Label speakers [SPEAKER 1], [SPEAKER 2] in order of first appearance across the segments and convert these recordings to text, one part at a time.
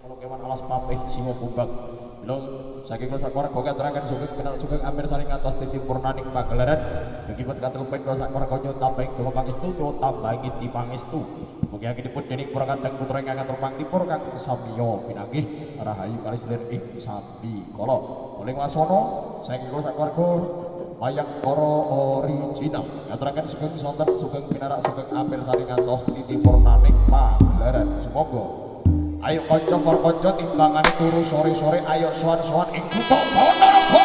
[SPEAKER 1] Kalau kewan alas papih simo kumbang. Belum saking kelas keluarga katrangan sugeng kenal sugeng amir saling atas titi purnaning pagelaran. Akibat katul pen kelas keluarga nyo tambah tuwa pangestu nyo tambah ngiti pangestu. Mugi aginipun dening para kadang putra ingkang aturpang dipur kang samiya pinanggih rahayu kalis lir ing sambi kala. Oleh wasana saking kelas keluarga Mayak Oro original ngaturaken sugeng sonten sugeng pinarak sugeng amir saling atas titi purnaning pagelaran. Semoga ayo kanca para kanca timbangane turu sore-sore ayo sowan-sowan ing kutha Ponorogo.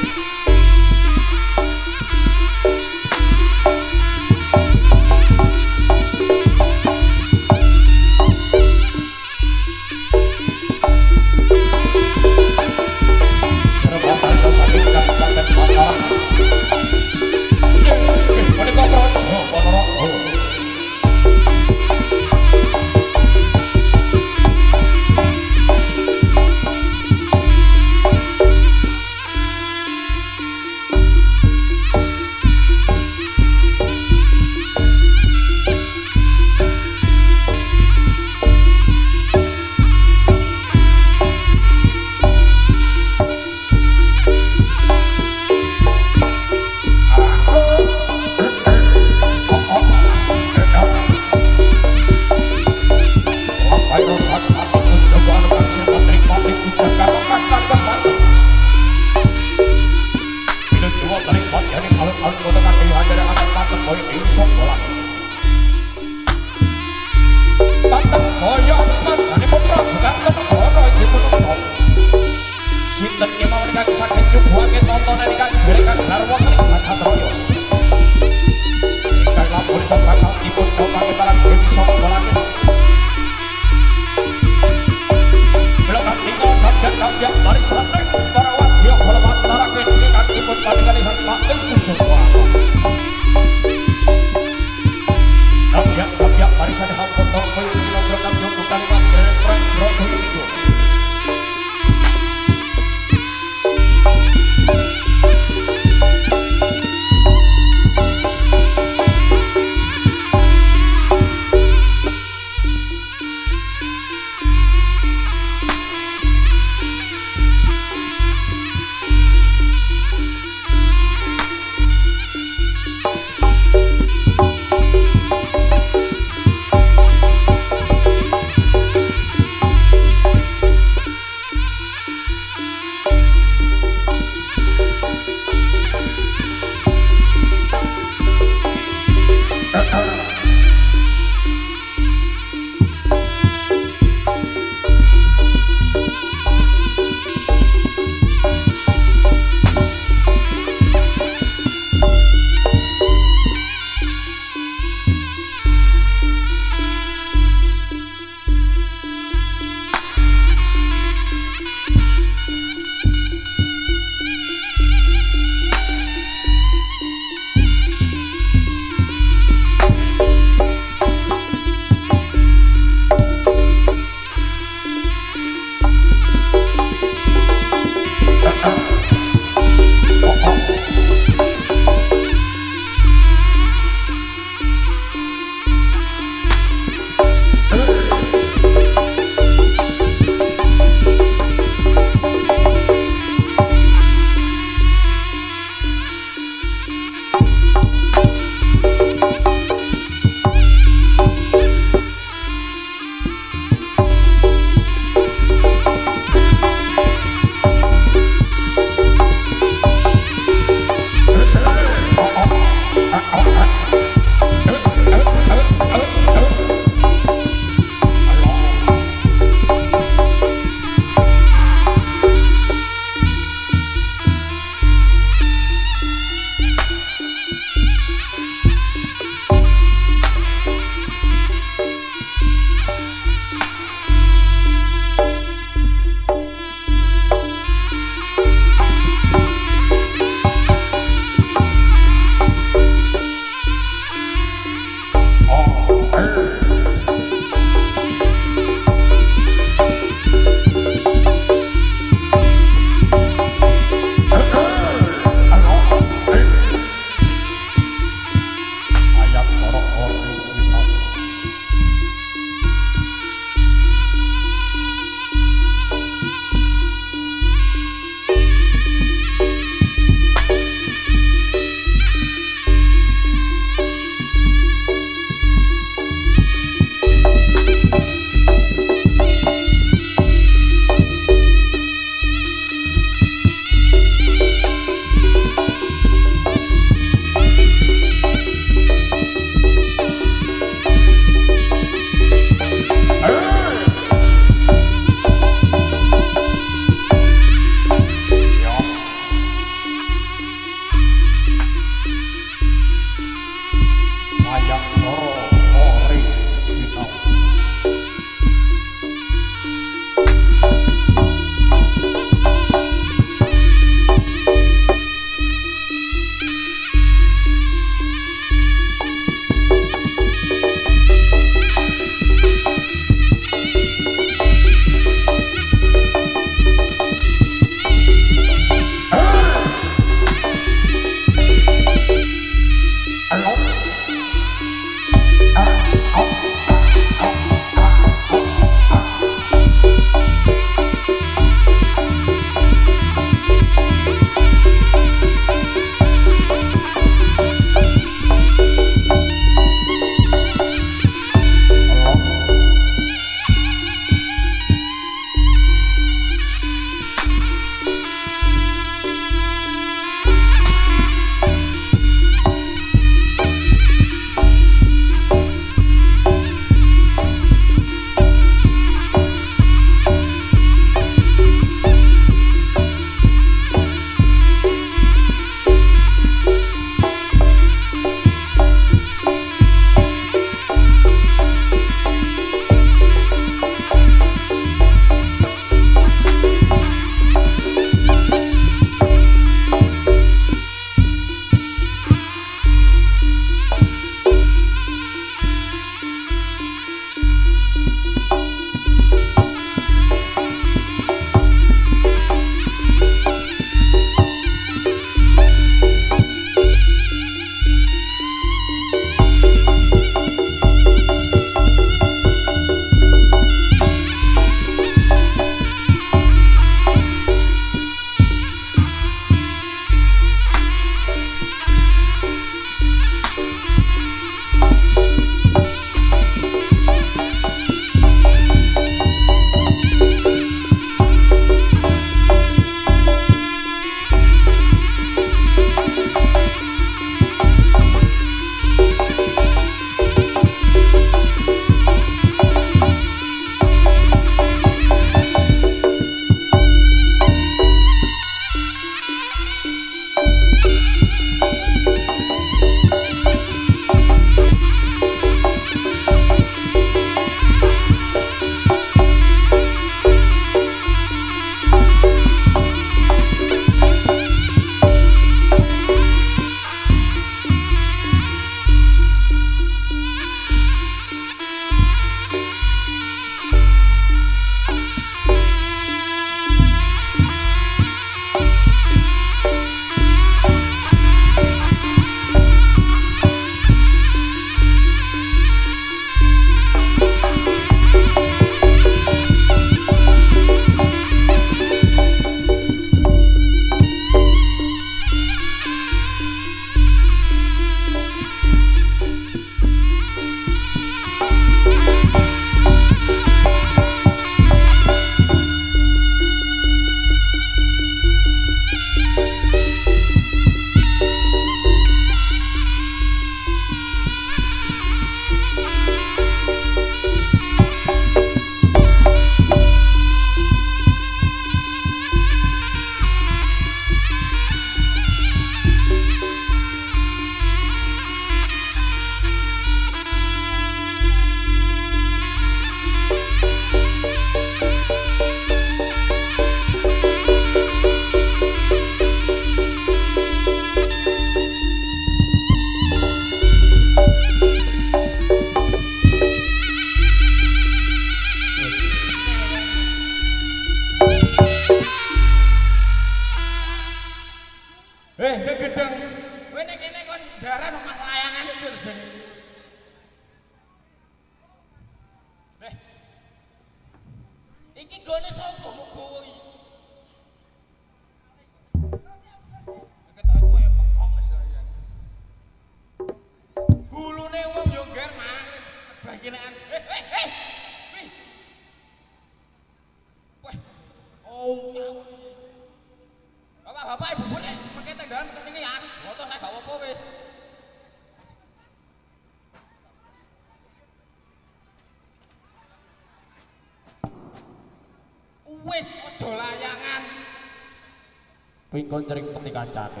[SPEAKER 1] Kuwi koncering peti kancane.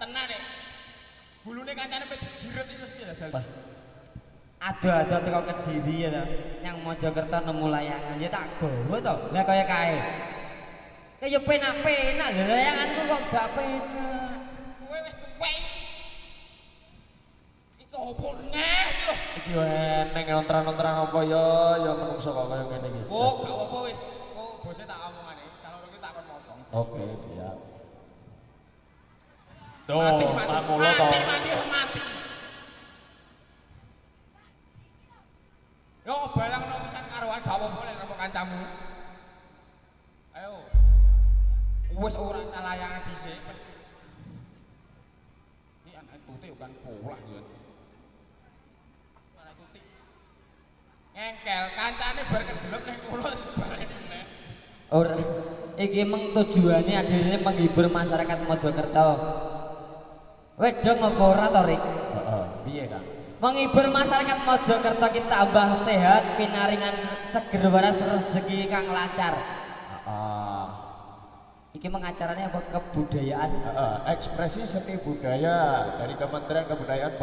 [SPEAKER 2] Tenan nek. Bulune kancane pe dijiret iki mesti jajal.
[SPEAKER 3] Ada teko Kediri ya to. Yang Mojokerto nemu layangan ya tak gowo to. Lah kaya kae. Kaya penak-penak lho layanganku kok gak penak.
[SPEAKER 2] Kowe wis tuwek. Iku opo neh lho.
[SPEAKER 1] Iki eneng nontran-nontran apa ya menungso kok kaya ngene iki.
[SPEAKER 2] Oh, gak apa wis. Kok bose tak omongane. Calon iki tak kon potong.
[SPEAKER 1] Oke, siap. Tuh,
[SPEAKER 2] Mati. Yo balang no pisan karuan gak apa-apa lek karo kancamu. Ayo. Wis ora salayangan dhisik. Iki anak tutik bukan polah ya. Anak tutik. Engkel kancane bar kegelem ning kono barene meneh.
[SPEAKER 3] Ora. Iki meng tujuane adene menghibur masyarakat Mojokerto. Wedong apa ora to, Rik?
[SPEAKER 1] Heeh, piye, Kang?
[SPEAKER 3] Menghibur masyarakat Mojokerto kita tambah sehat, pinaringan seger waras rezeki kang lancar.
[SPEAKER 1] Heeh.
[SPEAKER 3] Iki mengacaranya apa kebudayaan?
[SPEAKER 1] Ekspresi seni budaya dari Kementerian Kebudayaan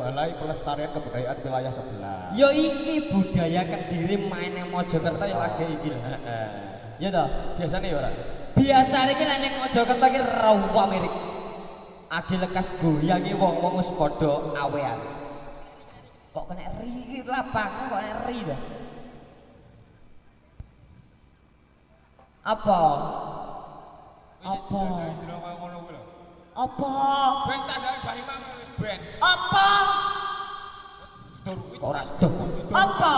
[SPEAKER 1] Balai Pelestarian Kebudayaan wilayah sebelah.
[SPEAKER 3] Yo iki budaya Kediri main yang Mojokerto ya lagi iki lho. Ya toh?
[SPEAKER 1] Biasanya ya ora.
[SPEAKER 3] Biasane iki lek ning Mojokerto iki rawa mirik. Ade lekas goyang iki wong-wong wis padha awean. Kok kena ri lapangan kok kena ri dah. Apa? Apa? Apa?
[SPEAKER 2] Ben tandane Mbah Imam wis ben.
[SPEAKER 3] Apa?
[SPEAKER 2] Sedor kuwi
[SPEAKER 3] Ora sedo. Apa?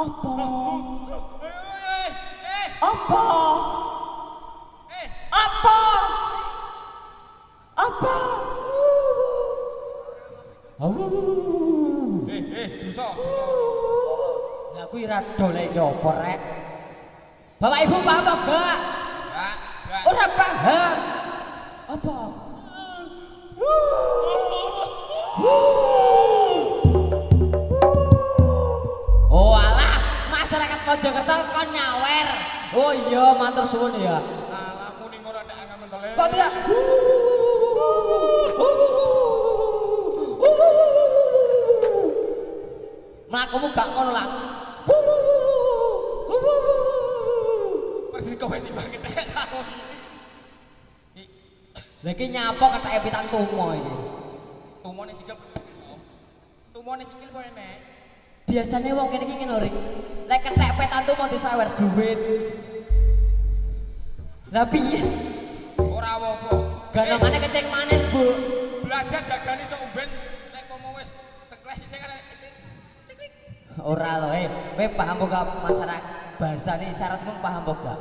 [SPEAKER 3] Apa? Apa? Apa? Apa?
[SPEAKER 2] Bisa.
[SPEAKER 3] Lah kuwi ra dolek yo apa rek? Bapak Ibu paham apa enggak?
[SPEAKER 2] Enggak.
[SPEAKER 3] Ora paham. Apa? Oh alah, masyarakat Mojokerto kon nyawer. Oh iya, matur suwun ya.
[SPEAKER 2] Alamu ning ora nek angan mentole.
[SPEAKER 3] Kok tidak? Mlakumu gak ngono lah.
[SPEAKER 2] Persis kowe timbang ketek tau.
[SPEAKER 3] Lah iki nyapa keteke pitan tumo iki.
[SPEAKER 2] Tumone sikil. Tumone sikil kowe nek.
[SPEAKER 3] Biasane wong kene iki ngene Rik. Lek ketek petan tumo disawer duit. Lah piye?
[SPEAKER 2] Ora apa-apa.
[SPEAKER 3] Ganongane kecing manis, Bu.
[SPEAKER 2] Belajar jagani seumben nek pomo wis sekles sik kan.
[SPEAKER 3] Ora lho, kowe paham kok masyarakat bahasane isyarat mung paham kok gak?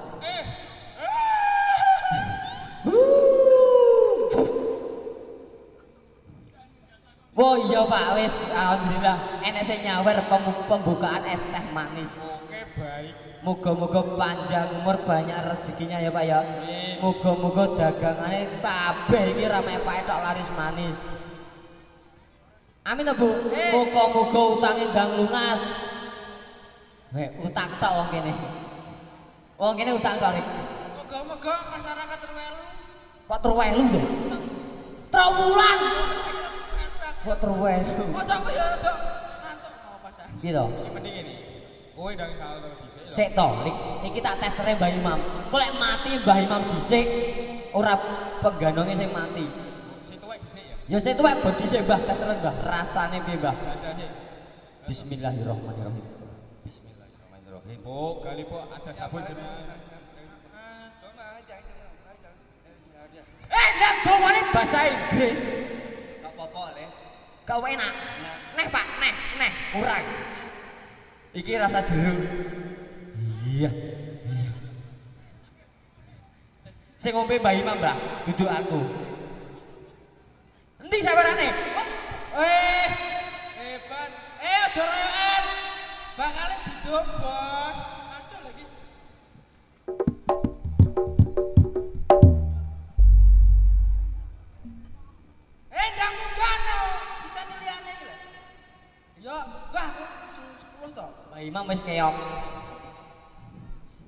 [SPEAKER 3] Oh iya Pak, wis alhamdulillah enek sing nyawer pembukaan es teh manis.
[SPEAKER 2] Oke, baik.
[SPEAKER 3] Moga-moga panjang umur banyak rezekinya ya Pak ya. Moga-moga dagangane kabeh iki ra mepake tok laris manis. Amin to Bu. Moga-moga utange ndang lunas. Utang tok wong kene. Wong kene utang tok Rik.
[SPEAKER 2] Moga-moga masyarakat terwelu.
[SPEAKER 3] Kok terwelu to? Trawulan. Kok terwelu?
[SPEAKER 2] Ojo kok ya rada ngantuk mau pasan.
[SPEAKER 3] Piye to?
[SPEAKER 2] Iki mending ngene. Kowe ndang saldo dhisik.
[SPEAKER 3] Sik to, Rik. Iki tak testere Mbah Imam. Kok lek mati Mbah Imam dhisik ora penggandonge sing mati.
[SPEAKER 2] Sing tuwek dhisik ya.
[SPEAKER 3] Ya sik tuwek ben dhisik Mbah, testeren Mbah. Rasane piye Mbah?
[SPEAKER 2] Jajal sik.
[SPEAKER 3] Bismillahirrahmanirrahim.
[SPEAKER 2] Bismillahirrahmanirrahim. Bu, kali Bu ada sabun jeneng.
[SPEAKER 3] Lah bawane bahasa Inggris.
[SPEAKER 2] Gak apa-apa le.
[SPEAKER 3] Kau enak. Neh Pak, neh, kurang. Iki rasa jeruk. Iya. Sing ngombe Mbah Imam, Mbah, duduk aku. Endi sabarane?
[SPEAKER 2] Hebat. Aja royokan. Bakale didobos. Aduh lagi. Ndang munggano. Kita liyane iki lho. Ya, wah 10 to.
[SPEAKER 3] Mbah Imam wis keok.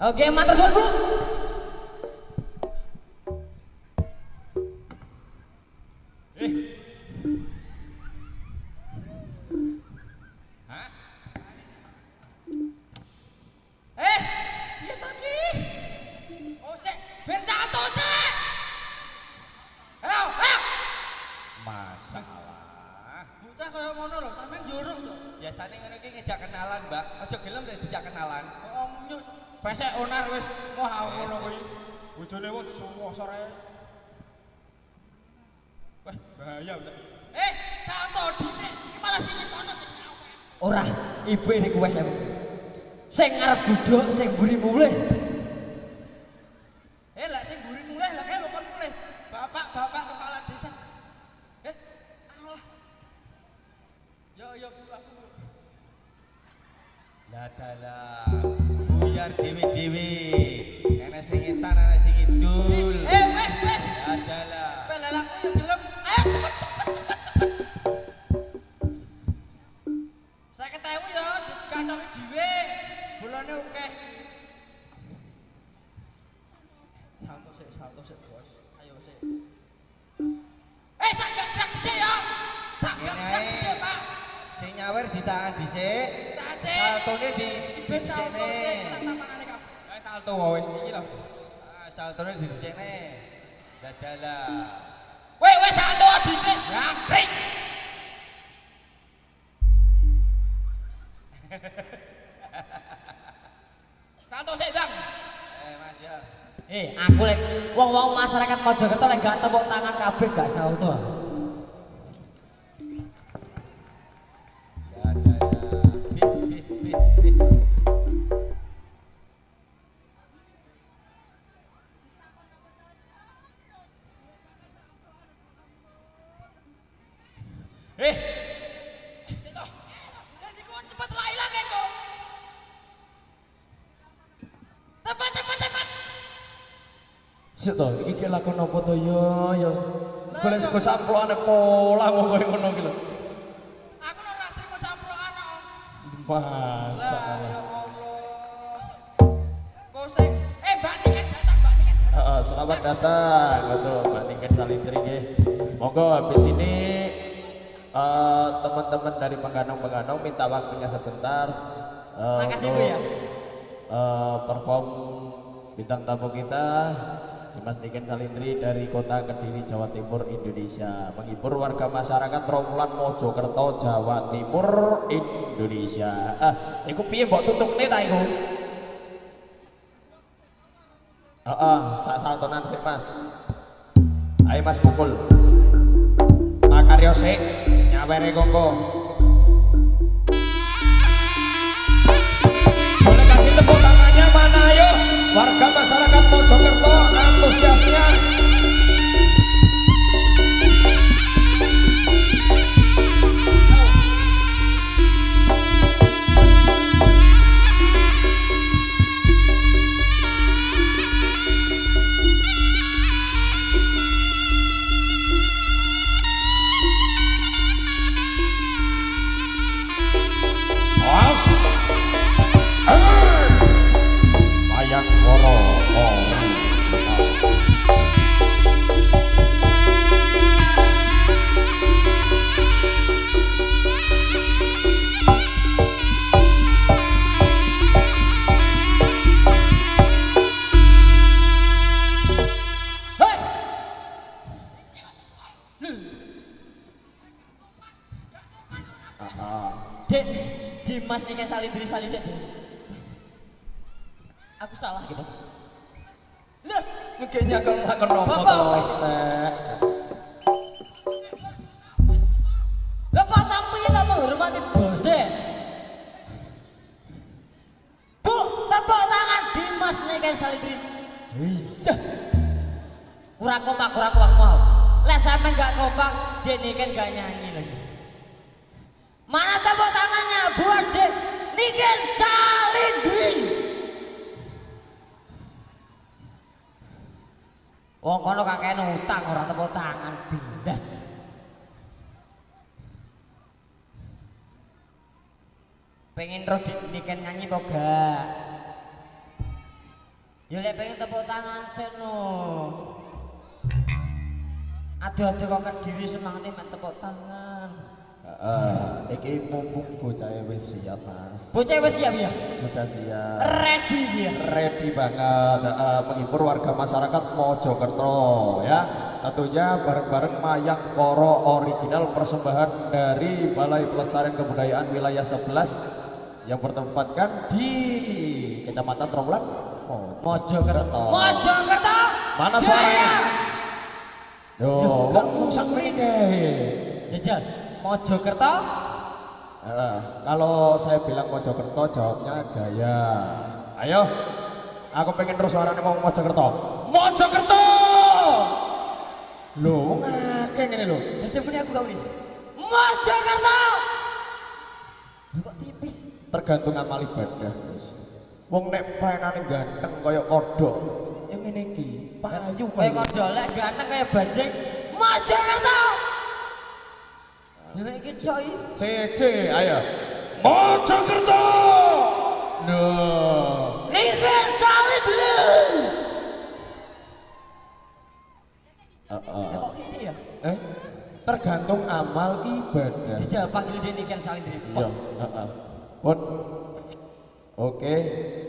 [SPEAKER 3] Oke, matur suwun, Bu.
[SPEAKER 2] Biasane ngono iki ngejak kenalan, Mbak. Aja gelem lek dijak kenalan.
[SPEAKER 3] Oh, nyus. Pesek onar wis moh ngono kuwi.
[SPEAKER 2] Bojone wong suwo sore. Wah, bahaya, Cak.
[SPEAKER 3] Santo dhisik. Iki malah sing kono sing ngawet. Ora, ibu ini kuwes aku. Sing arep duduk, sing mburi mulih. Lek sing mburi mulih, lek kok kon mulih. Bapak kepala desa. Allah. Yo Bu aku.
[SPEAKER 2] Lah dalah. Buyar dhewe-dhewe. Ana sing ngetan, ana sing ngidul.
[SPEAKER 3] Wes.
[SPEAKER 2] Adalah.
[SPEAKER 3] Pelalaku yo gelem. Ayo cepet. Saya ketemu ya, dikantongi dhewe. Bulane akeh. Salto sik, Bos. Ayo sik. Saged sik ya. Saged sik, Pak.
[SPEAKER 2] Sing nyawer ditahan dhisik.
[SPEAKER 3] Tahan sik.
[SPEAKER 2] Saltone di
[SPEAKER 3] Ben salto
[SPEAKER 2] dhisikne.
[SPEAKER 3] sik, tak tamanane kabeh.
[SPEAKER 2] Salto wae iki lho. Saltone di dhisikne. Dadalah.
[SPEAKER 3] Wes salto dhisik. Ngakrik. Salto sik, Bang.
[SPEAKER 2] Mas ya.
[SPEAKER 3] Aku lek wong-wong masyarakat Mojokerto lek gak tepuk tangan kabeh gak salto. Situ. Jadi kon cepet lah ilang kok. Tepat.
[SPEAKER 1] Sik to, iki ki lakon apa to ya. Golek sego samplokane pola wong koyo ngono ki lho.
[SPEAKER 3] Aku ora trimo samplokan kok.
[SPEAKER 1] Masa.
[SPEAKER 3] Ya Allah. Kosek. Mbak Niken datang.
[SPEAKER 1] Heeh, selamat datang untuk Mbak Niken Salintri nggih. Monggo habis ini teman-teman dari pengganong-pengganong minta waktunya sebentar
[SPEAKER 3] Makasih,
[SPEAKER 1] untuk
[SPEAKER 3] Bu, ya.
[SPEAKER 1] perform bintang tamu kita Mas Niken Salintri dari kota Kediri, Jawa Timur, Indonesia, menghibur warga masyarakat Trawulan Mojokerto, Jawa Timur, Indonesia. Iku piye mbok tutukne ta iku? Sak saltonan sik Mas. Ayo Mas pukul. Makaryo sik, nyawere kongko. Boleh kasih tepuk tangannya mana ayo? Warga masyarakat Mojokerto antusiasnya. Mayang Woro
[SPEAKER 3] Dek, Dimas Niken Salintri. Aku salah gitu. Lah,
[SPEAKER 1] mungkin nyakal lakon nopo
[SPEAKER 3] Bapak.
[SPEAKER 1] to? Sek.
[SPEAKER 3] Lah Pak piye ta menghormati bose? Bu, tepuk tangan Dimas Niken Salintri. Bisa. Kurang kompak mau. Lek sampean gak kompak, Dek Niken gak nyanyi lagi. Mana tepuk tangannya buat Dek Niken Salintri? Wong kono kakekne utang ora tepuk tangan blas. Pengen roh Dek Niken nyanyi apa gak? Ya lek pengen tepuk tangan seno. Aduh kok Kediri semangate mek tepuk tangan.
[SPEAKER 1] Iki mumpung bocah wis siap Mas.
[SPEAKER 3] Bocah wis siap ya?
[SPEAKER 1] Sudah siap.
[SPEAKER 3] Ready dia.
[SPEAKER 1] Ready banget menghibur warga masyarakat Mojokerto ya. Tentunya bareng-bareng mayang koro original persembahan dari Balai Pelestarian Kebudayaan Wilayah 11 yang bertempatkan di Kecamatan Trawulan Mojokerto.
[SPEAKER 3] Mojokerto.
[SPEAKER 1] Mana suaranya? Yo, wong sak mriki.
[SPEAKER 3] Jajal, Mojokerto.
[SPEAKER 1] Kalau saya bilang Mojokerto jawabnya Jaya. Ayo, aku pengen terus suaranya ngomong Mojokerto. Mojokerto. Loh, ngakeh ngene lho.
[SPEAKER 3] Ya sebenarnya aku gak ini. Mojokerto. Kok tipis?
[SPEAKER 1] Tergantung amal ibadah, guys. Wong nek paenane ganteng kaya kodok, yang ngene iki, payu
[SPEAKER 3] Kayak kodok lek ganteng kayak bajing. Mojokerto. Ya nek iki tok iki.
[SPEAKER 1] Cece, ayo. Mojokerto. Noh.
[SPEAKER 3] Niki salib lho. Ya kok gini ya?
[SPEAKER 1] Tergantung amal ibadah.
[SPEAKER 3] Dijawab panggil dia Niken Salindri.
[SPEAKER 1] Iya, Pun. Oke,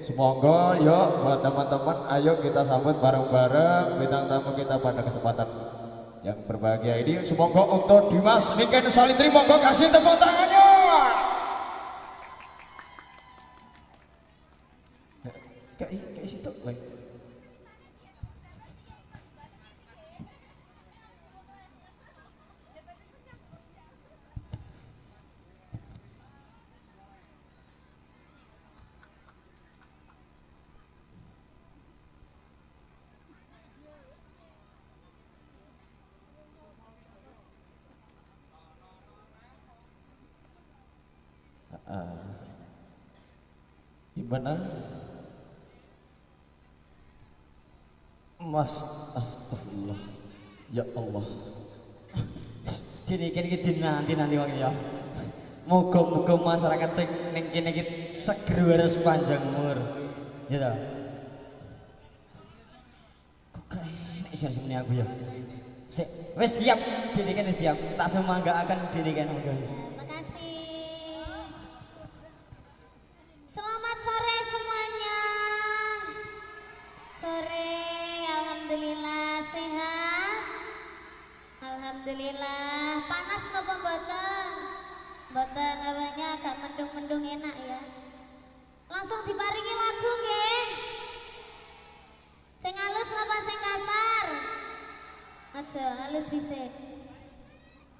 [SPEAKER 1] semoga yuk buat teman-teman, ayo kita sambut bareng-bareng bintang tamu kita pada kesempatan yang berbahagia ini. Semoga untuk Dimas Niken Salindri, monggo kasih tepuk tangannya. Kayak situ, baik. Gimana? Mas, astagfirullah. Ya Allah.
[SPEAKER 3] Dini kan iki nanti wong ya. Moga-moga masyarakat sing ning kene iki seger waras panjang umur. Ya ta? Kok gak enak sih sebenarnya aku ya. Sik, wis siap, dini kan wis siap. Tak semanggakan dini kan monggo.
[SPEAKER 4] Makasih. Selamat sore semuanya. Sore, alhamdulillah sehat. Alhamdulillah. Panas napa mboten? Mboten, awalnya agak mendung-mendung enak ya. Langsung diparingi lagu nggih. Sing halus napa sing kasar? Aja halus dhisik.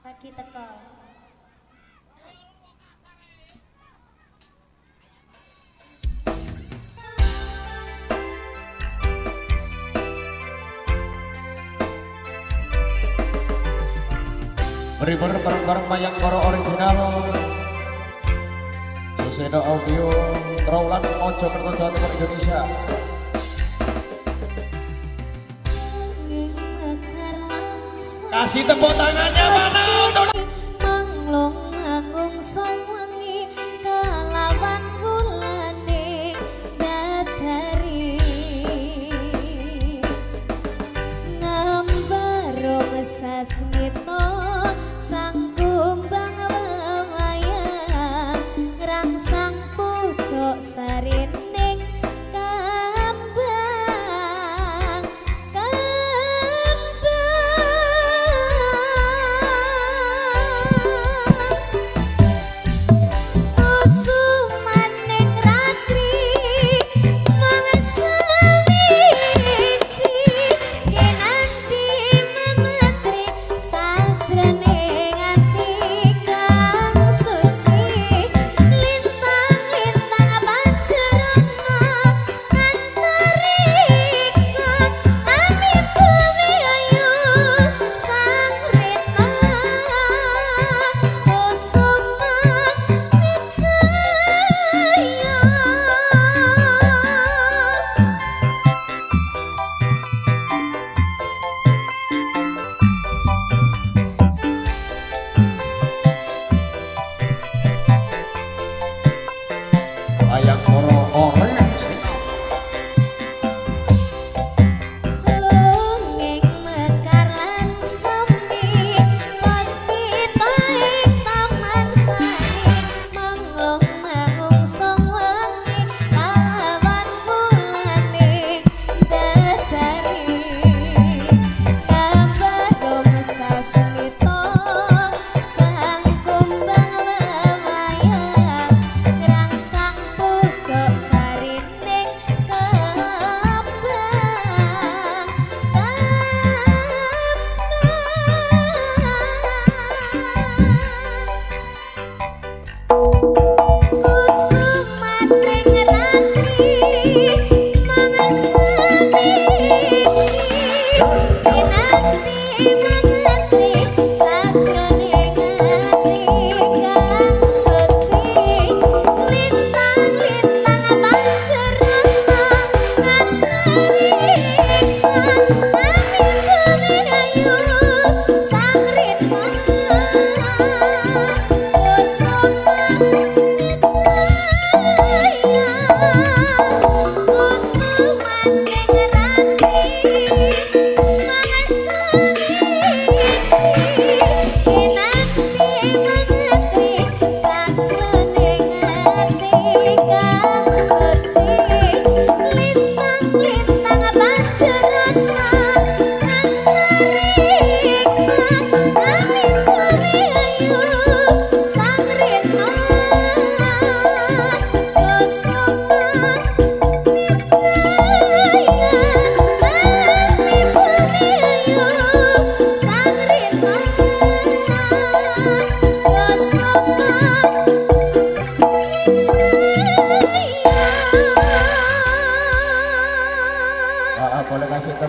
[SPEAKER 4] Lagi teko.
[SPEAKER 1] Beri-beri bareng-bareng mayang koro original Suseno Audio Trawulan Mojokerto Jawa Timur Indonesia. Kasih tepuk tangannya mana untuk
[SPEAKER 4] manglung agung sawangi kalawan bulane dadari ngambaro mesasmito sang kumbang wayang ngrangsang pucuk sarining kambang usumaning ratri mangasewiji kenanti memetri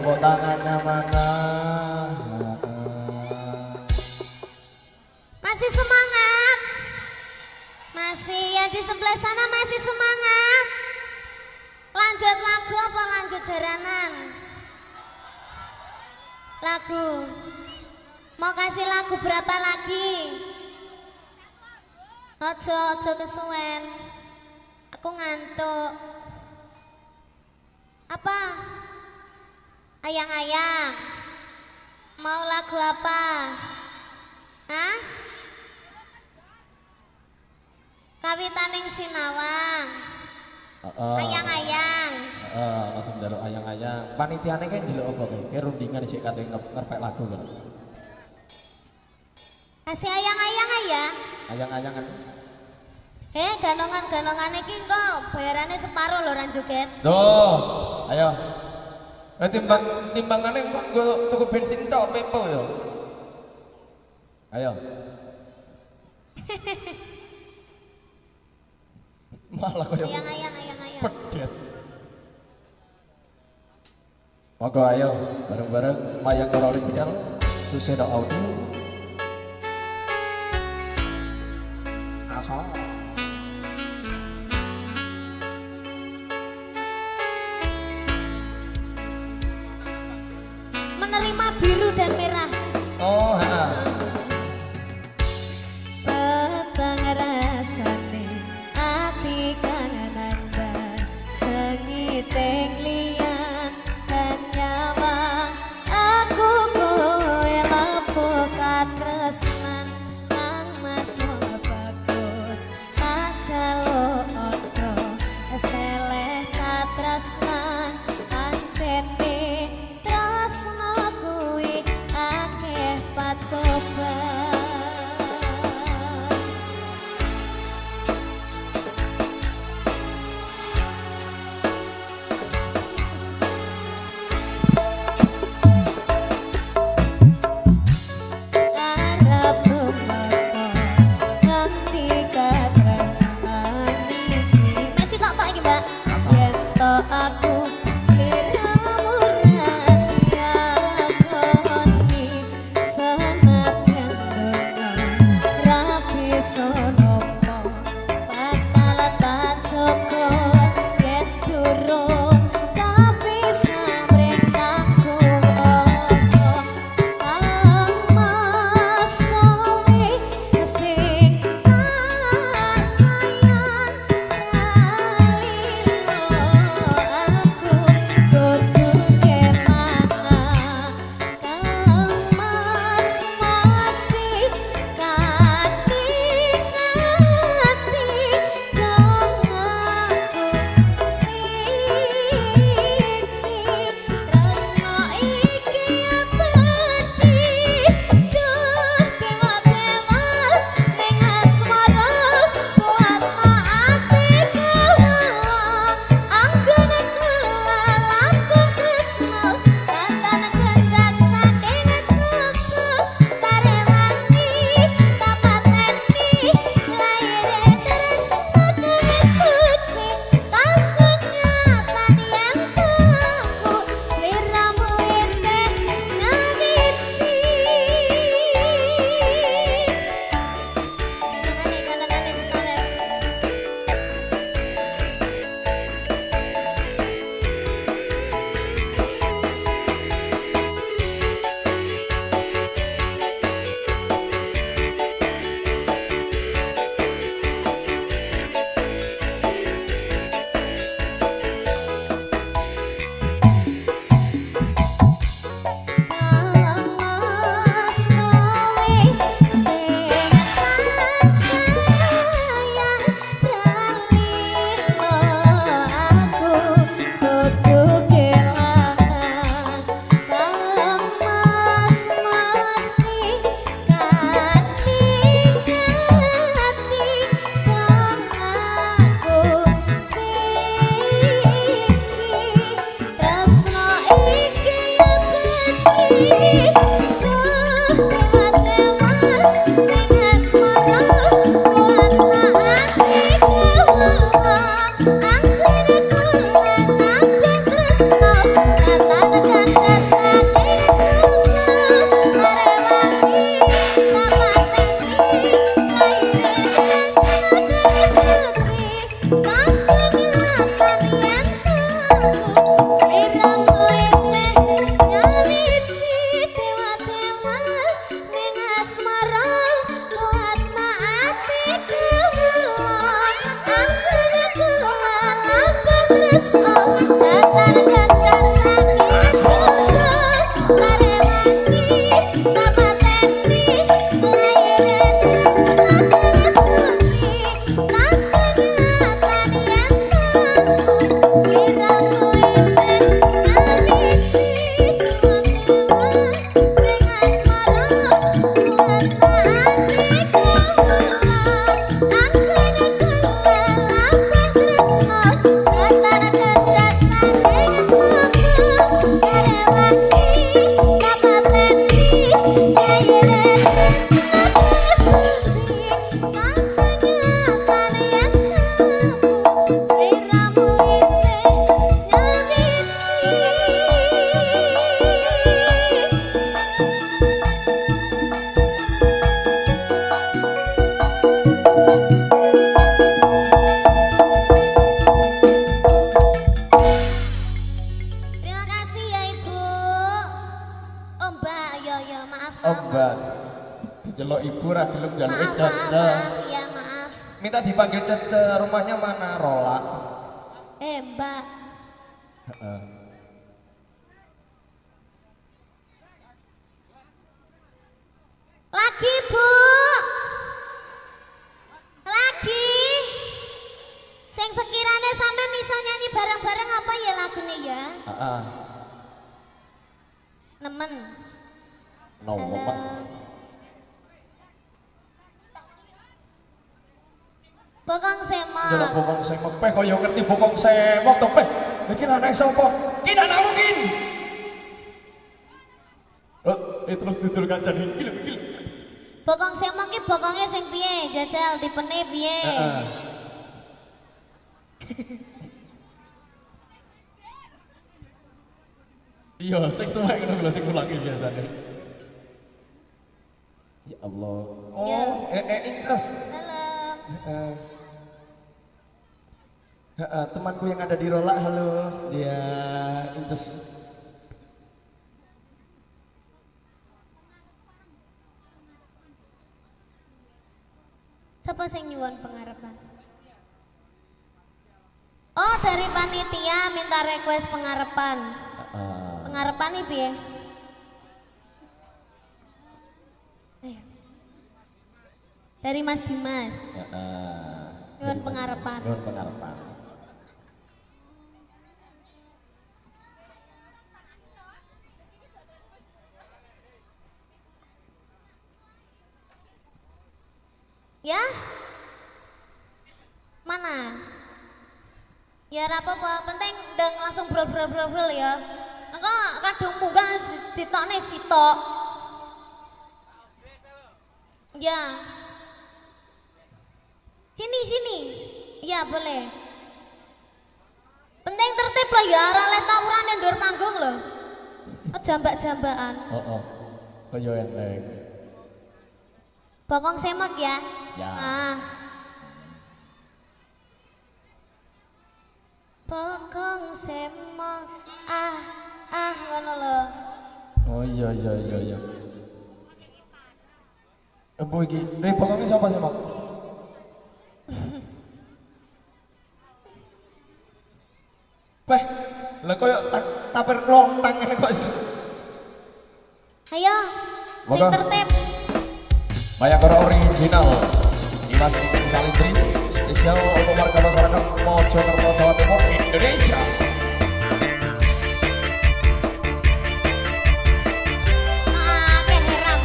[SPEAKER 1] tepuk tangannya mana?
[SPEAKER 4] Masih semangat? Masih yang di sebelah sana masih semangat? Lanjut lagu apa lanjut jaranan? Lagu. Mau kasih lagu berapa lagi? Ojo kesuwen. Aku ngantuk. Apa? Ayang-ayang. Mau lagu apa? Hah? Kawitaning Sinawang. Ayang-ayang.
[SPEAKER 1] Langsung njaluk ayang-ayang. Panitiane kan njaluk apa kowe? Ki rundingan sik kate ngerpek lagu kan.
[SPEAKER 4] Kasih ayang-ayang ya.
[SPEAKER 1] Ayang-ayangan.
[SPEAKER 4] Ganongan-ganongan iki kok bayarannya separuh lho ran joget.
[SPEAKER 1] Loh, ayo. Timbangane kok nggo tuku bensin tok pepo ya. Ayo. Malah koyo
[SPEAKER 4] Ayang-ayang.
[SPEAKER 1] pedet. Monggo ayo bareng-bareng mayang karo original Suseno Audio. Asal
[SPEAKER 4] menerima biru dan merah.
[SPEAKER 1] oh, heeh.
[SPEAKER 4] Petang rasane ati kangenanda sengiting liyan dan nyawang aku kowe lapo katresnan kang mas bagus pacalo ojo seleh katresnan pancene tresno kuwi akeh pacoban. Masih tak iki mbak. Yen to aku sliramu ratia koni senadyan donya rapi sonopo bakal tak joko yen durung tapi samreng aku rasa mas kowe sing tak sayang aku kudu kemana kang mas mesti kating-ating dong aku siji tresno iki abadi duh tema-tema ning asmara kuatno atiku anggone kula lampung tresno kandan gendang saking suku karewangi tapateni laire tresno dewe suci kasunyatan yen aku sliramu isih ngawiti Gandengan disawer. Mas kowe sing tak sayang ralilo aku kudu kelangan kang mas mesti kating-ating dong aku siji tresno iki abadi tema-tema ning asmara kuatno atiku anggone kula lampung tresno kandan
[SPEAKER 1] Obat. Diceluk ibu ra gelem njaluk
[SPEAKER 4] Maaf,
[SPEAKER 1] Cece.
[SPEAKER 4] iya maaf.
[SPEAKER 2] Minta dipanggil Cece, rumahnya mana Rola?
[SPEAKER 4] Mbak.
[SPEAKER 1] Heeh.
[SPEAKER 4] Lagi bu. Lagi. Sing sekiranya sampean iso nyanyi bareng-bareng apa ya lagune ya?
[SPEAKER 1] Heeh.
[SPEAKER 4] Nemen.
[SPEAKER 1] Nopo, Pak?
[SPEAKER 4] Bokong
[SPEAKER 1] Delok
[SPEAKER 4] semok.
[SPEAKER 1] bokong semok peh kaya ngerti bokong semok to peh. Iki anak sapa?
[SPEAKER 2] Ki anak mungkin.
[SPEAKER 1] Oh, terus dudul kancane iki lho iki.
[SPEAKER 4] Bokong semok ki bokonge sing piye? Jajal tipene piye?
[SPEAKER 1] Heeh. Iya, sing tuwek ngono lho sing mulake biasane. Ya Allah.
[SPEAKER 4] Ya.
[SPEAKER 2] Oh, Inces.
[SPEAKER 4] Halo.
[SPEAKER 1] Temanku yang ada di Rola, halo. Dia Inces.
[SPEAKER 4] Siapa sing nyuwun pengarepan? Oh, dari panitia minta request pengarepan. Pengarepan nih piye? Ayo. Dari Mas Dimas. Nyuwun pengarepan.
[SPEAKER 1] Nyuwun pengarepan.
[SPEAKER 4] Ya? Mana? Ya apa-apa, penting deng langsung brol ya. Engko kadung munggah ditokne sitok. Ya. Sini. Iya boleh. Penting tertib lah ya, ora leh tawuran yang ndur panggung loh. Jambak-jambakan.
[SPEAKER 1] Oh. Kaya enteng.
[SPEAKER 4] Bokong semok ya.
[SPEAKER 1] Ya.
[SPEAKER 4] Bokong semok. Ngono lho.
[SPEAKER 1] Oh iya. Empu iki, bokonge sapa sih, Mak?
[SPEAKER 2] Peh, lah koyo taper lontang ngene kok.
[SPEAKER 4] Ayo, sing
[SPEAKER 1] Monggo.
[SPEAKER 4] tertib.
[SPEAKER 1] Bayangkara original Dimas Tinggi Salindri spesial untuk warga masyarakat Mojokerto Jawa Timur Indonesia.
[SPEAKER 4] Keheram.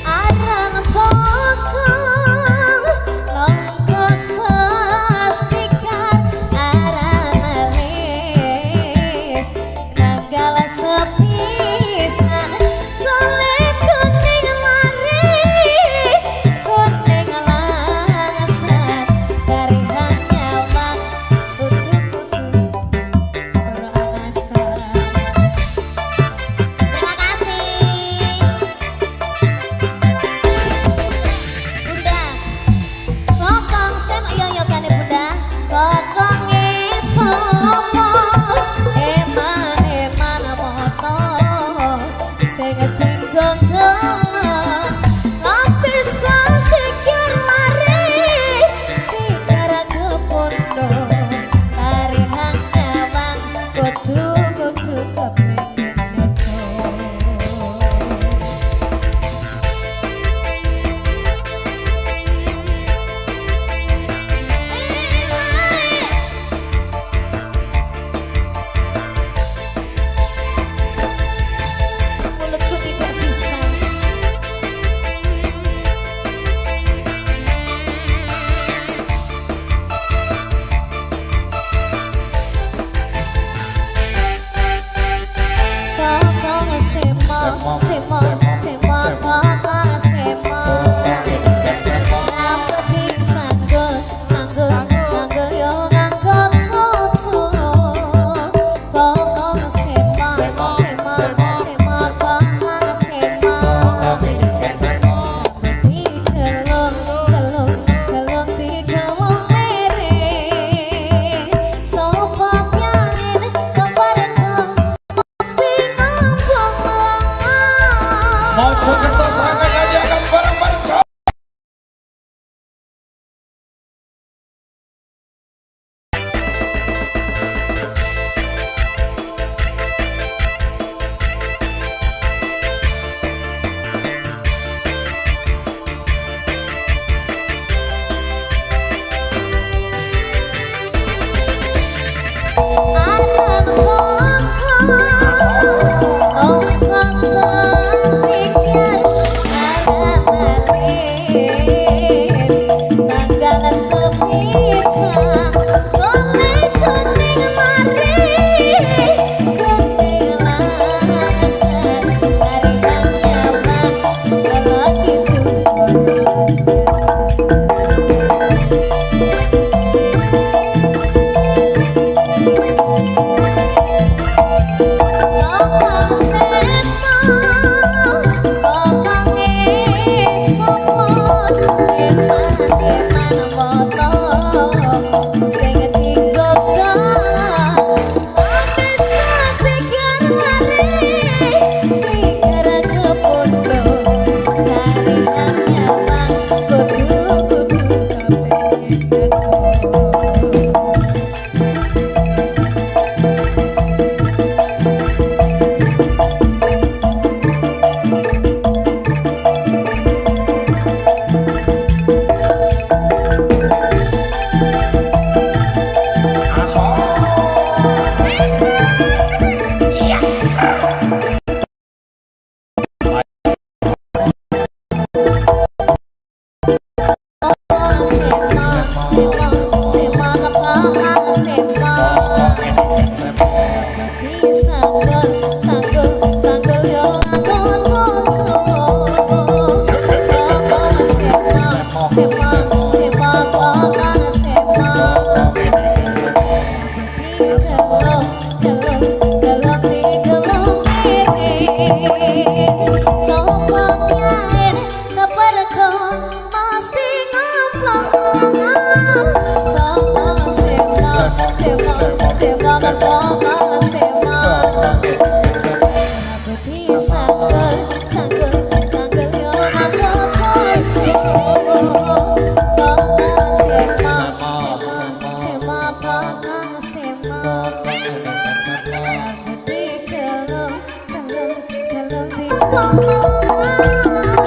[SPEAKER 4] Aran pokong longko sasikan aran alis nanggal sepisan golek kuning lari kuning langsan dari hanya bang kutu-kutu beralasan. Terima kasih. Bunda, bokong semok yo kane Bunda. Bokonge sopo? Eman moto sing tinggal lapisan sikir lari sikar kepondo lari hanya bang kutu kepingin mulutku tidak bisa. Bokong semok, bokong semok. Dapetin sanggul yo ngangkut susu. Bokong semok,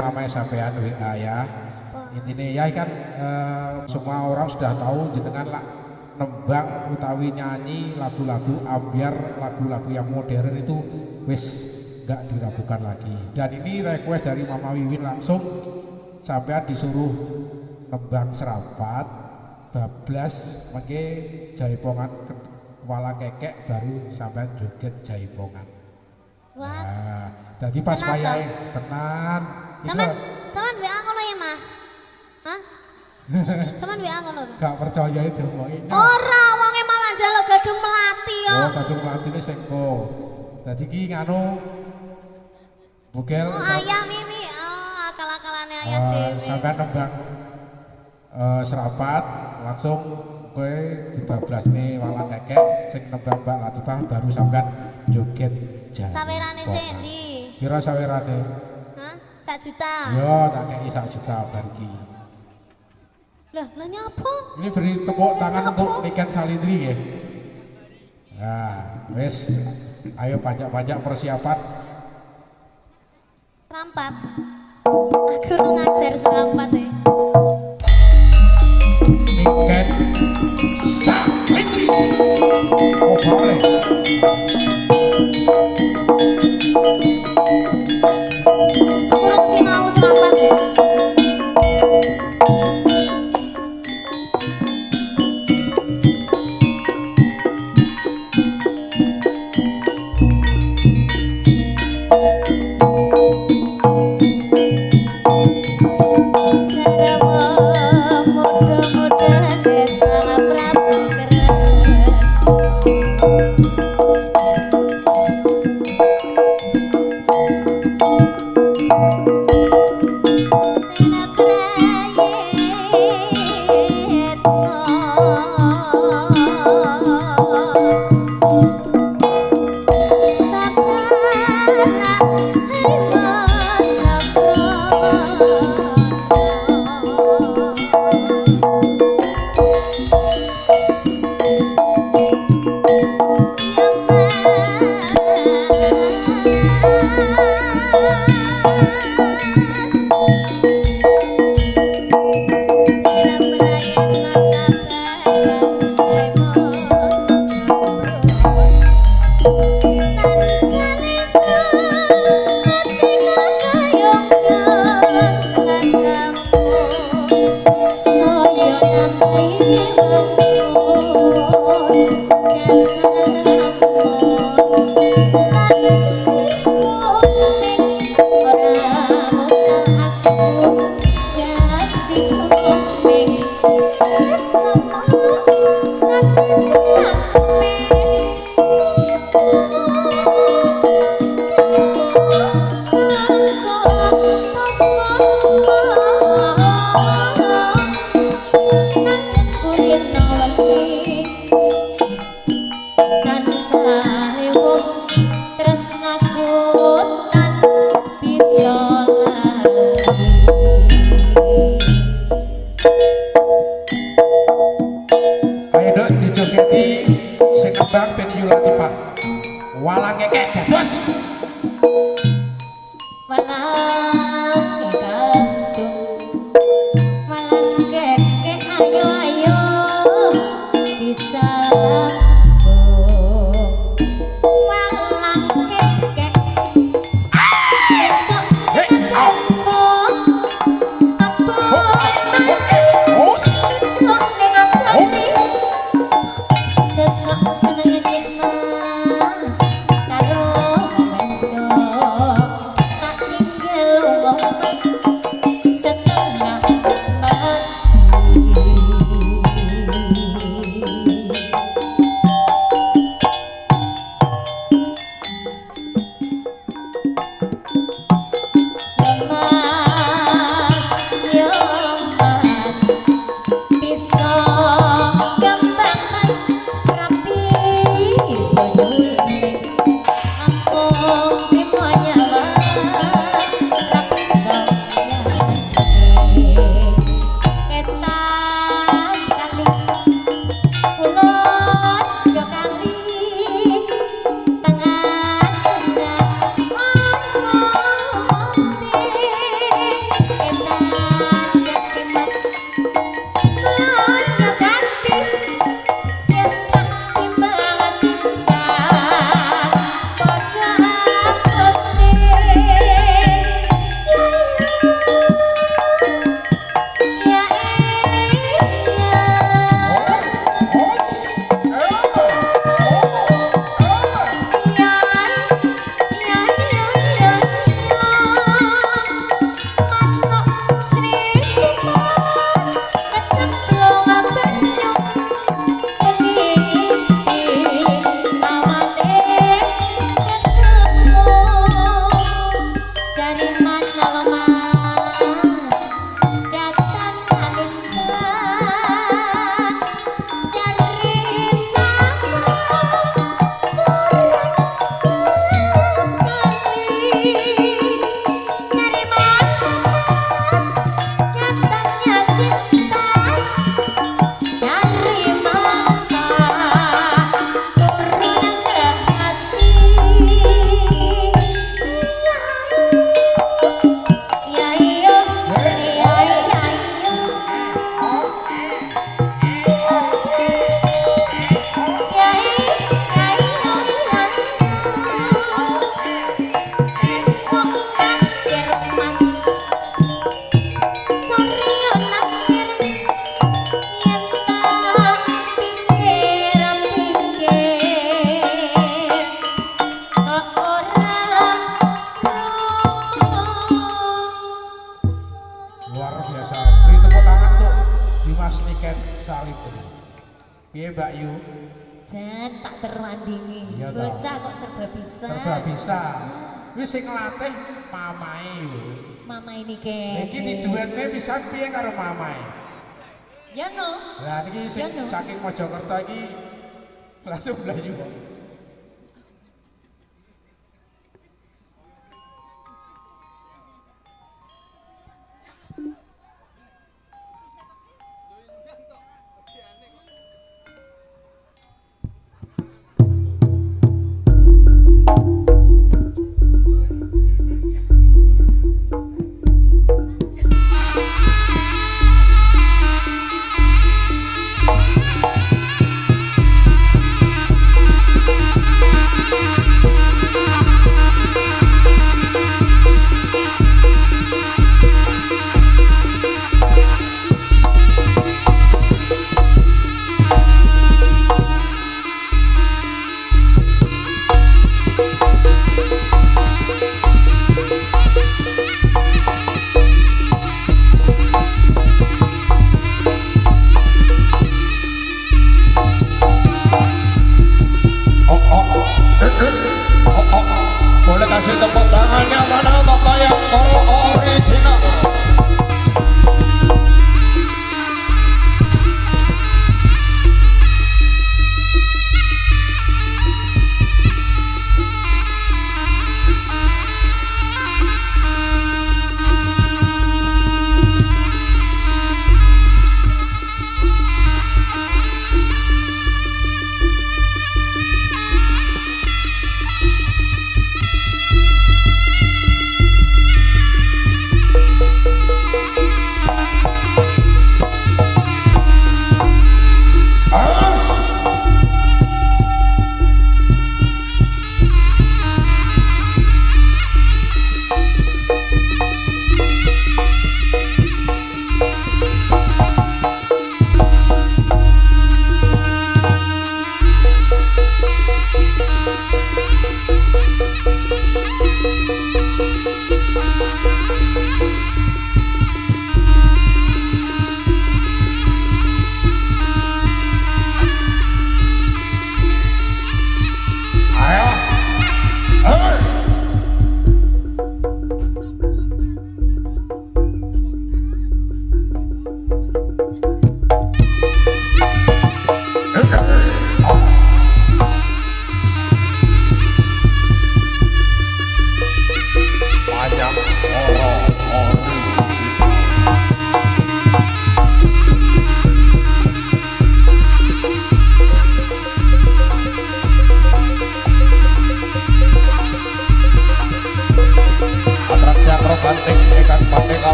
[SPEAKER 5] Namanya sampean WA ya. Intinya ya kan semua orang sudah tahu jenengan lah nembang utawi nyanyi lagu-lagu ambiar, lagu-lagu yang modern itu wis gak diragukan lagi. Dan ini request dari Mama Wiwin langsung sampean disuruh nembang serapat bablas mengke jaipongan kepala kekek baru sampean joget jaipongan. Nah, jadi pas wayahe tenan.
[SPEAKER 4] Sampean WA ngono ya, Mah? Hah? Sampean WA ngono.
[SPEAKER 5] Gak percaya itu wong iki.
[SPEAKER 4] Ora, wonge malah njaluk gadung melati yo.
[SPEAKER 5] Oh, gadung melatine sengko. Dadi ki nganu bugel.
[SPEAKER 4] Oh, ayah Mimi. Oh, akal-akalane ayah dhewe.
[SPEAKER 5] Sampean nembang serapat langsung kowe dibablasne wala kekek sing nembang Mbak Latifah baru sampean joget jan.
[SPEAKER 4] Sawerane sik ndi?
[SPEAKER 5] Pira sawerane?
[SPEAKER 4] Hah? 1 juta.
[SPEAKER 5] Yo, tak kei 1 juta bar iki.
[SPEAKER 4] Lah nyapa?
[SPEAKER 5] Ini beri tepuk tangan untuk Niken Salindri ya. Nah, wes, ayo pajak-pajak persiapan.
[SPEAKER 4] Serampat. Aku ora ngajar serampat ya.
[SPEAKER 5] Niken Salindri. Oh boleh.
[SPEAKER 4] Kurang sih mau serampat ya. Seneng mas, karo
[SPEAKER 5] Piye Mbak Yu?
[SPEAKER 4] Jan tak terlandingi.
[SPEAKER 5] Iya, toh.
[SPEAKER 4] Bocah kok serba bisa.
[SPEAKER 5] Serba bisa. Wis sing nglatih mamae yo.
[SPEAKER 4] Mama ini ke.
[SPEAKER 5] Iki di duetne pisan piye karo mamae?
[SPEAKER 4] Ya no.
[SPEAKER 5] Lah niki sing
[SPEAKER 4] Ya, no.
[SPEAKER 5] saking Mojokerto iki langsung blayu.
[SPEAKER 1] Boleh kasih tepuk tangannya mana bapak yang original.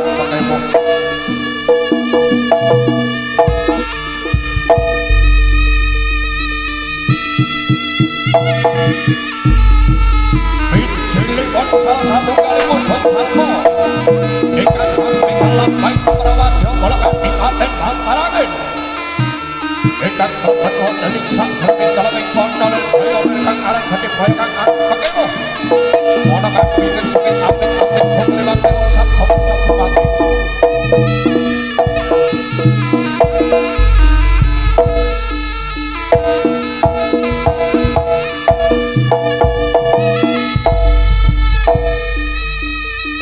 [SPEAKER 1] ketemu. Cilikon salah satu kali mudhun salmo ingkang samping lampahing prawadya kalakan ikaten bantaraken ingkang lebet wonten ing sakbening daleming pondol kaya kang arep dadi kaya kang arep pekemus ana kang pinten saking apik-apik wong liwat wong sabda Cakrawati.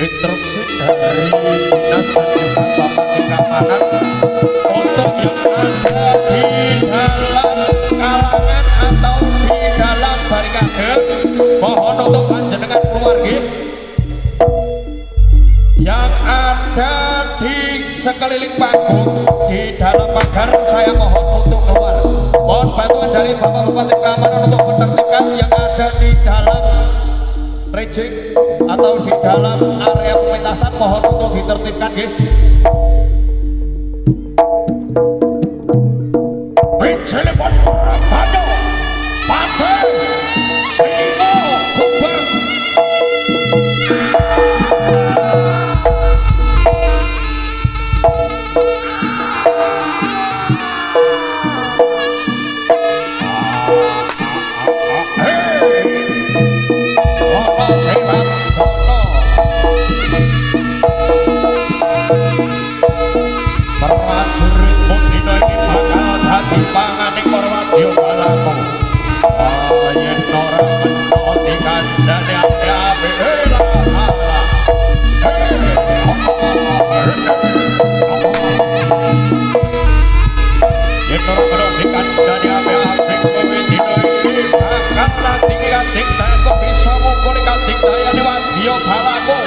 [SPEAKER 1] Instruksi dari Dinas Kesehatan Keamanan untuk yang ada di dalam kalangan atau di dalam barikade mohon untuk panjenengan keluarga yang ada di sekeliling panggung di dalam pagar, saya mohon untuk keluar. Mohon bantuan dari Bapak Bupati Keamanan untuk menertibkan yang ada di dalam rejik atau di dalam area pementasan, mohon untuk ditertibkan nggih. Cilikon Prabanyo Pate Singo Kubeng prajurit mundina ini bakal dadi panganing Parwadya balaku. Yen ora mesti kandhane api-api yen ora mesti kandhane api-api kowe dina iki bakal nanti kanthi kok bisa ngumpul kanthi dayane wadya balaku.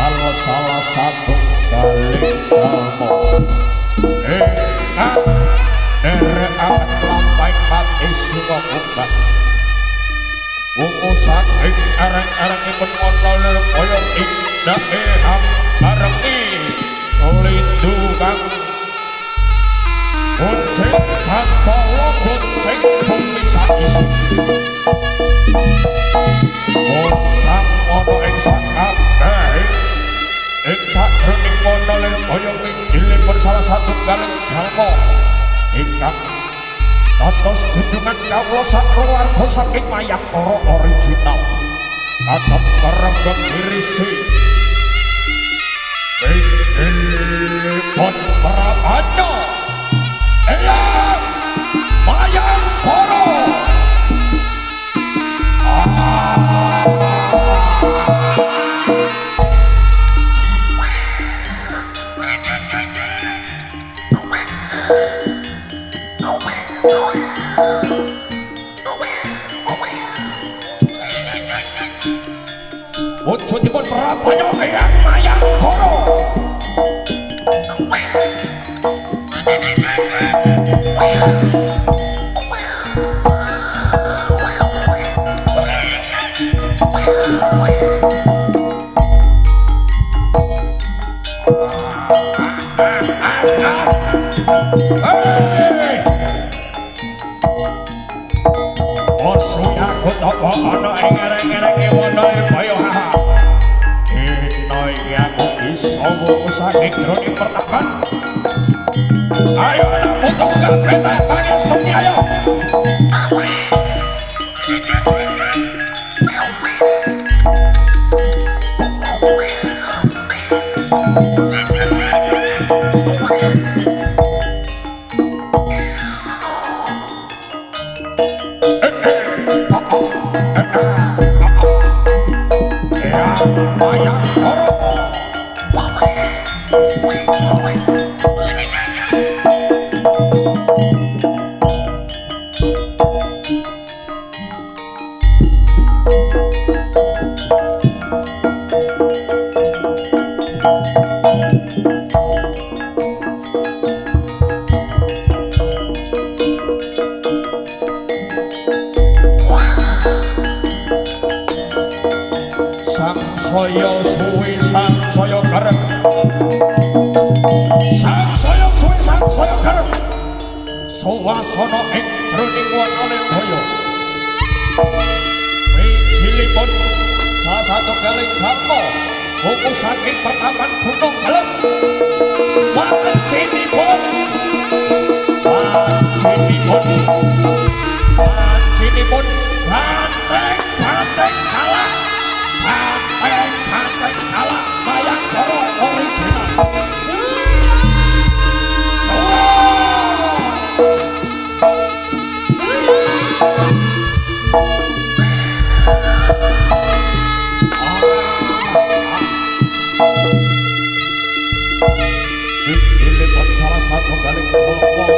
[SPEAKER 1] salah satu kali kamu ingat derekan lampai mati sungai buka umusan ing arang-arangipun ana kaya indah eham barengi lindungan bonceng kantolo bonceng pemisah Montang ono ing sakabeh ing sakjroning monolir kaya inggilipun salah satu kalih jalma ingkang dados junjungan kawula sakluwarga saking Mayangkara original katon karenggeng irisi inggilipun Prabanya Eyang Mayangkara wujudipun Prabanya Eyang Mayangkara Apa ana ing ereng-erenge wonone kaya haha. Ino iki bisa wong saking jroning pertapan. Ayo ana putu kabeh tak pangestu ayo. Sangsaya suwi sangsaya karep sangsaya suwi sangsaya karep suwasana ing jroning wonone kaya wijilipun salah satu kalih jalma buku saking pertapan Gunung Kelep pancinipun banteng kalah banteng kalah Mayangkara original salah satu kali kelompok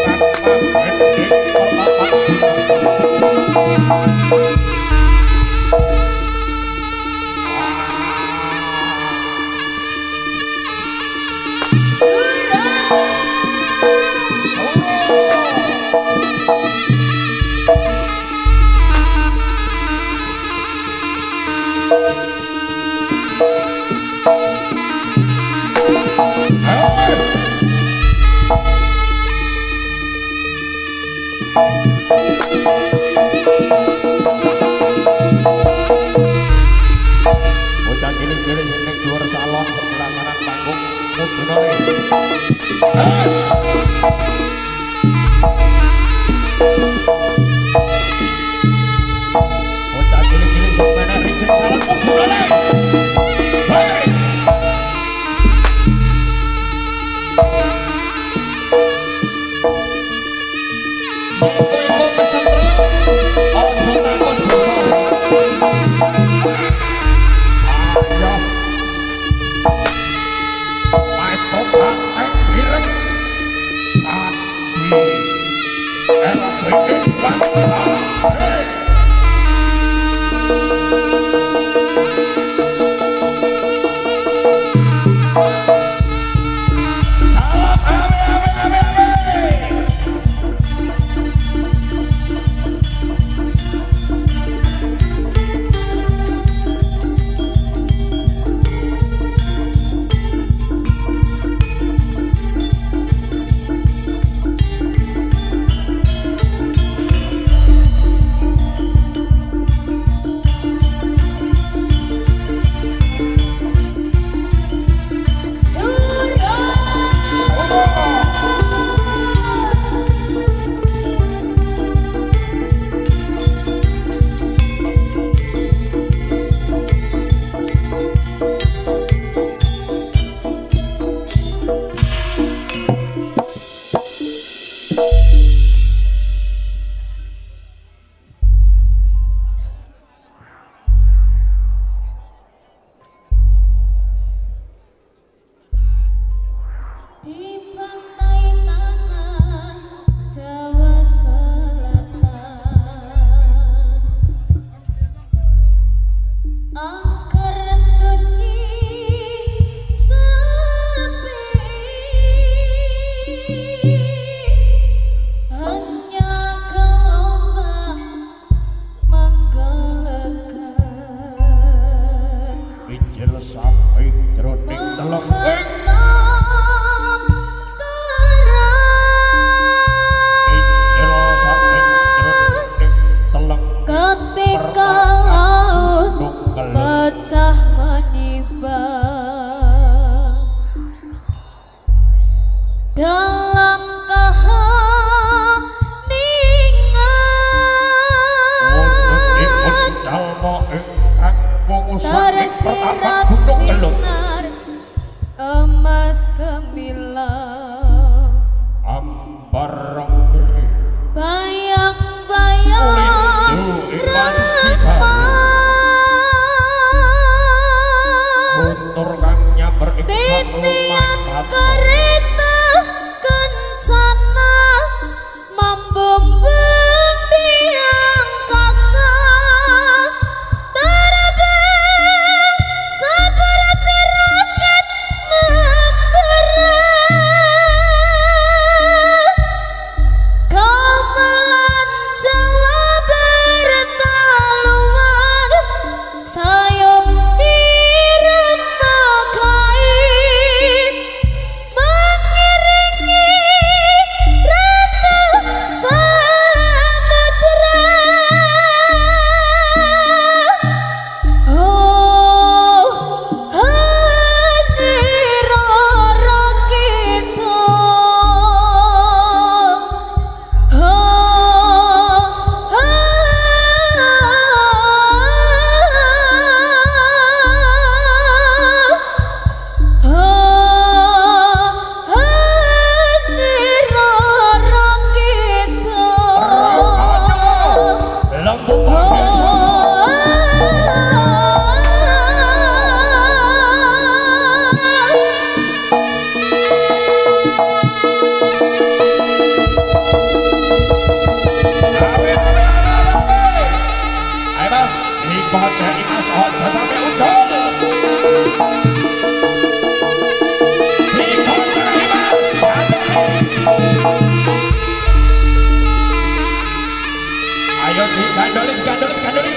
[SPEAKER 1] bocah cilik-cilik ning dhuwur salon sebelah kanan panggung mudune bocah cilik-cilik sampeyan rijing salon mudune sampai jroning telemping
[SPEAKER 4] ketika laut pecah menimbang dalam keheningan tersirat sinar emas gemilang bayang-bayang titian kereta kencana membumbung di angkasa terbang seperti roket memberat gamelan Jawa bertaluan sayup irama kain mengiringi ratu samudra. Oh hanirara kita,
[SPEAKER 1] ayo digandolin.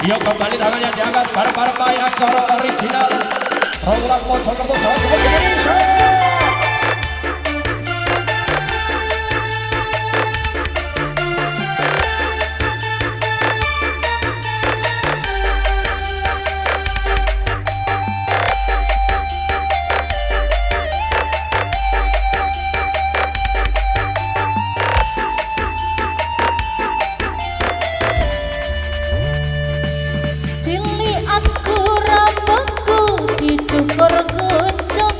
[SPEAKER 1] Yuk kembali tangannya diangkat bareng-bareng Pak Aktor original Rawulan Mojokerto Jawa Timur Indonesia.
[SPEAKER 4] Ciliatku rambutku dicukur kucuk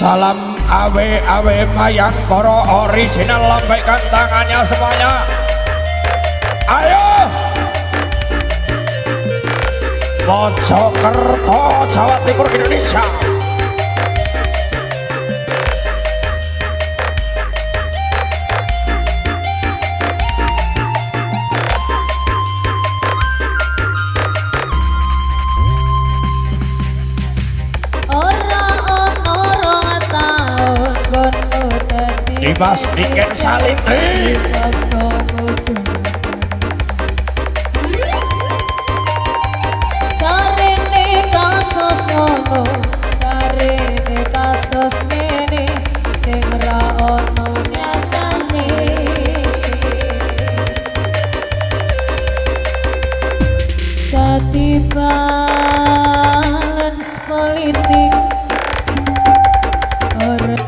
[SPEAKER 1] Salam awe mayang koro original, lambaikan tangannya semuanya. Ayo Mojokerto, Jawa Timur, Indonesia. Dimas Niken Salim
[SPEAKER 4] Sarene kasus ngono, sarene kasus ngene, sing ra ono nyatane. Dadi balance politik ora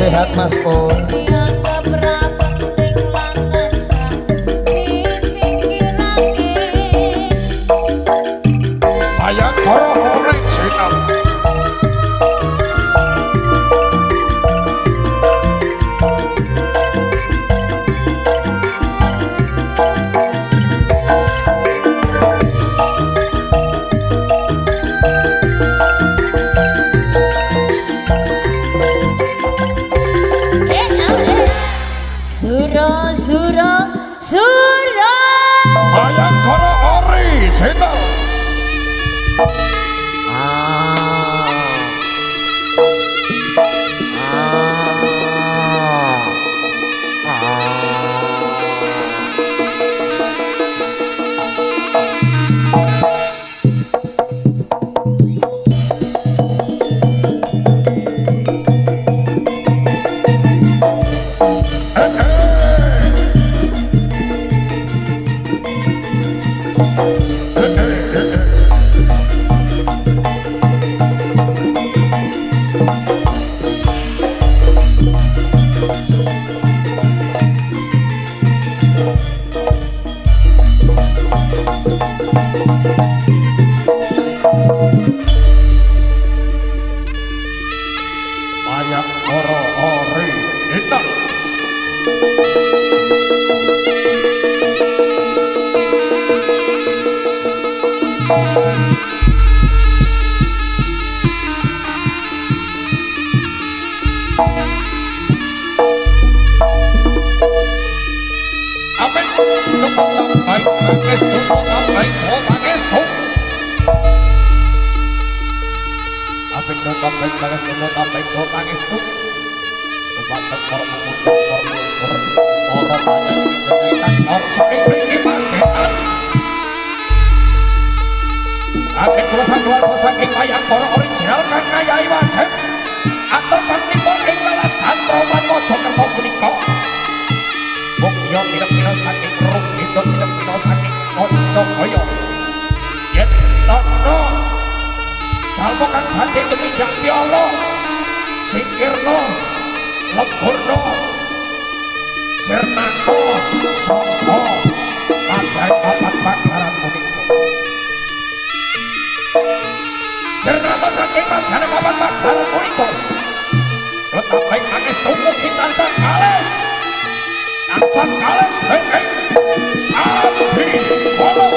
[SPEAKER 3] sehat Mas Pur.
[SPEAKER 4] dianggap ra penting lan tansah disingkirake.
[SPEAKER 1] Bayangkara original.
[SPEAKER 4] Suro suro suro
[SPEAKER 1] Bayangkara original. Bayangkara original. Amin, tepuk baik, nangis, tepuk baik, nangis, Amin, tepuk baik, nangis, tepuk baik, nangis, Tepat tekor mengutuk, orang banyak diberikan, orang sering beri pakean. Amin, kuasa keluar saking Bayangkara original kang ngayahi wajib. Atur panglima ing laladan Roman Mojokerto punika. Mukya pira-pira saking Rum Indo pira-pira saking Mojogoyo. Yen tono dalmo kang badhe tumindak piala singkirna leburna sirnako sangka padhae papat bakaran punika. Sirnako saking padhae papat bakaran punika. Tetapi angis tunggu kita kalis. Angsan kalis hengeng Sandi Wolo.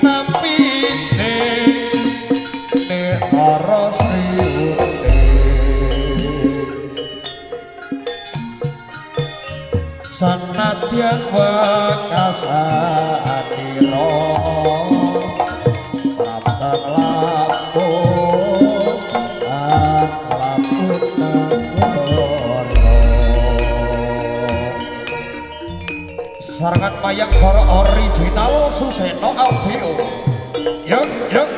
[SPEAKER 1] Inapine senadyan wekasaniro praptang lapus lapun negoro sarangan mayang para original Suseno Audio yuk yuk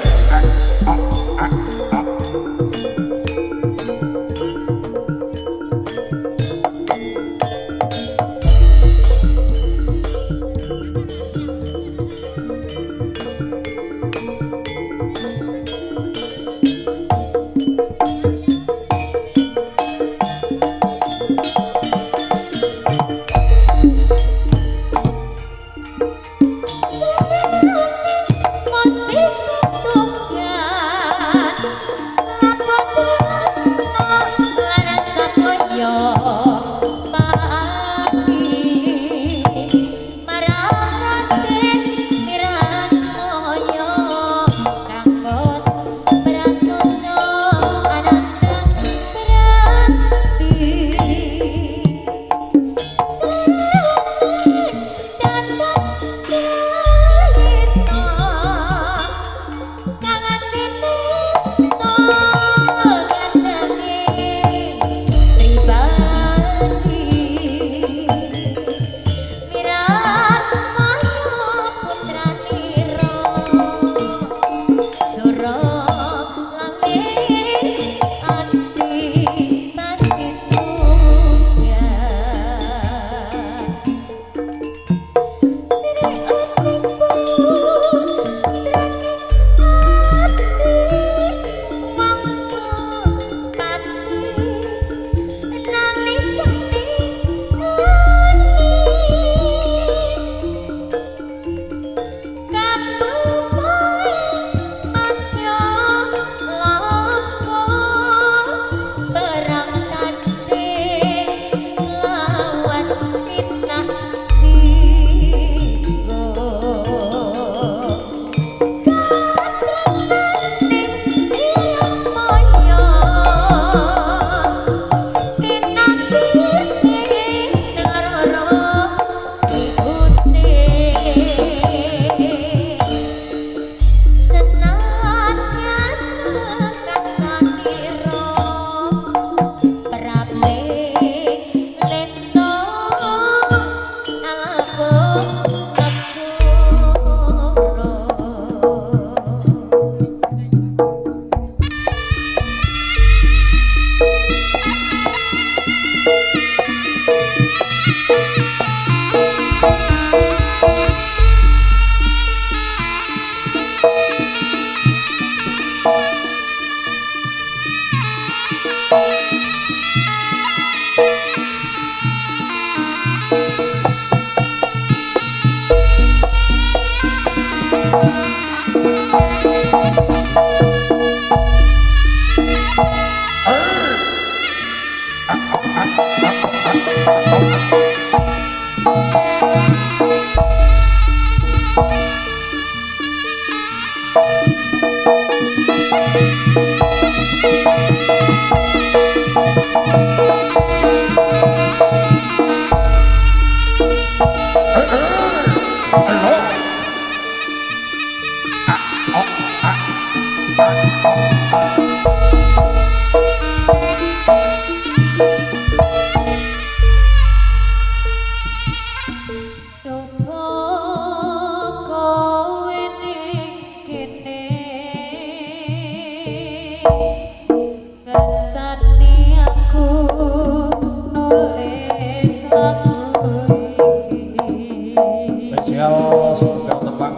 [SPEAKER 1] spesial sunggal tembang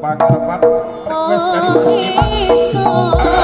[SPEAKER 1] pangarapan request dari Mas Dimas.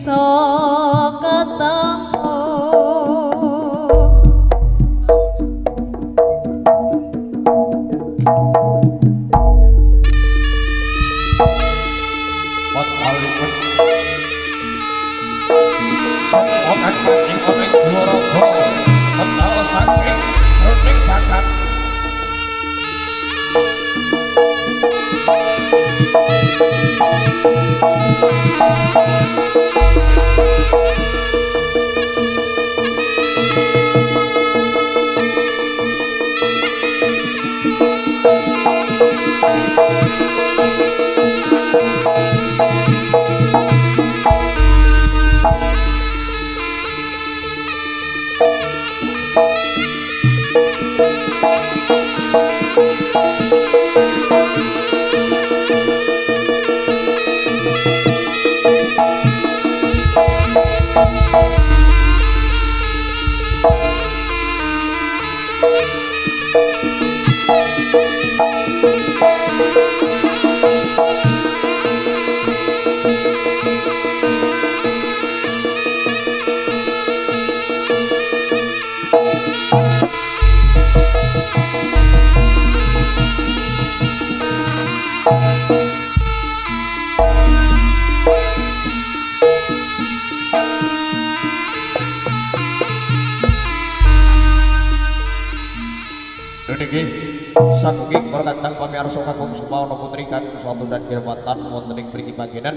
[SPEAKER 4] iso ketemu.
[SPEAKER 1] Potalipun sapa kang ing ing Blora Potal saking runing bakat niki saking perkatang pamirsa kakung sumawana putri kakung suatu dan kirwatan wonten ing mriki panjenengan